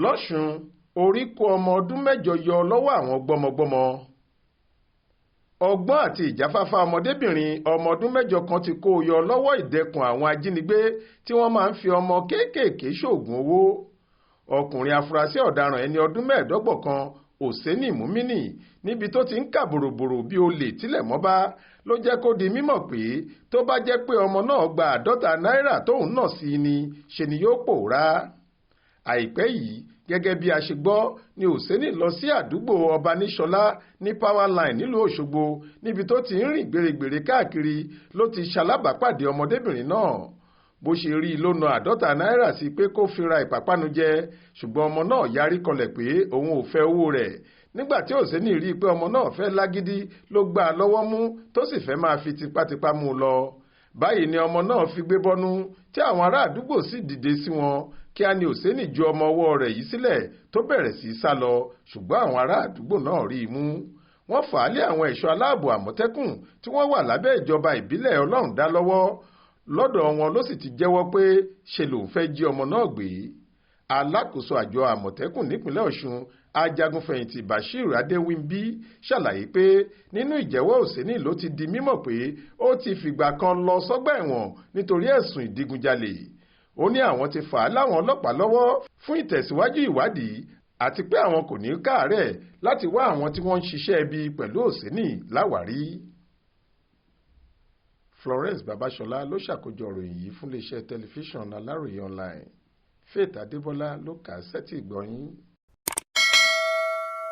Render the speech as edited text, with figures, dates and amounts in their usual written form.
lọ́sùn orí kó ọmọ ọdún mẹ́jọ yọ lọ́wọ́ àwọn gbọ́mọgbọ́mọ. ọgbọ́n àti ìjáfáfá ọmọdébìnrin ọmọ ọdún mẹ́jọ kan ti kó yọ lọ́wọ́ ìdẹkùn àwọn ajínigbé tí wọ́n máa ń fi ọmọ kéékèèké ṣoògùn owó. ọkùnrin afurasí ọ̀daràn ẹni ọdún mẹ́ẹ̀ẹ́dọ́gbọ̀n kan Òsénì Múmínì níbi tó ti ń kà bòròbòrò bí olè tílẹ̀ mọ́ bá ló jẹ́ kó di mímọ̀ pé tó bá jẹ́ pé ọmọ náà gba 50 náírà tóun náà sí ni ṣe ni yóò pòórá. àìpẹ́ yìí gẹ́gẹ́ bí a ṣe gbọ́ ni Òsénì lọ sí àdúgbò Ọbaníṣọlá ní Powerline nílùú Òṣogbo níbi tó ti ń rìn gbèrègbèrè káàkiri ló ti ṣalábàápàdé ọmọdébìnrin náà. bó ṣe rí i ló na 50 náírà sí pé kó fi ra ìpápánu jẹ ṣùgbọ́n ọmọ náà yarí kọlẹ̀ pé òun ò fẹ́ owó rẹ̀. nígbà tí Òsénì rí i pé ọmọ náà fẹ́ lágídí ló gbá a lọ́wọ́ mú tó sì fẹ́ máa fi tipátipá mú un lọ. báyìí ni ọmọ náà fi gbé bọ́nú tí àwọn ará àdúgbò sì dìde sí wọn kíá ni Òsénì ju ọmọ ọwọ́ rẹ̀ yìí sílẹ̀ tó bẹ̀rẹ̀ sí í sá lọ ṣùgbọ́n àwọn ará àdúgbò náà rí i mú. wọ́n fà á lé àwọn ẹ̀ṣọ́ aláàbò Àmọ̀tẹ́kùn tí wọ́n wà lábẹ́ ìjọba ìbílẹ̀ Ọlọ́run dá lọ́wọ́. lọ́dọ̀ wọn ló sì ti jẹ́wọ́ pé ṣe lòun fẹ́ jí ọmọ náà gbé. alákòóso àjọ Àmọ̀tẹ́kùn nípínlẹ̀ Ọ̀ṣun ajagunfẹ̀yìntì Bashir Adéwìnbí ṣàlàyé pé nínú ìjẹ́wọ́ Òsénì ló ti di mímọ̀ pé ó ti fìgbà kan lọ sọ́gbà ẹ̀wọ̀n nítorí ẹ̀sùn ìdigunjalè. ó ní àwọn ti fà á láwọn ọlọ́pàá lọ́wọ́ fún ìtẹ̀síwájú ìwádìí àti pé àwọn kò ní káàárẹ̀ láti wá àwọn tí wọ́n ń ṣiṣẹ́ ibi pẹ̀lú Òsénì láwárí. Florence Babasola ló ṣàkójọ ìròyìn yìí fún iléeṣẹ́ tẹlifíṣàn Aláròye online. Faith Adébọ́lá ló kà á sétí ìgbọ́ yín.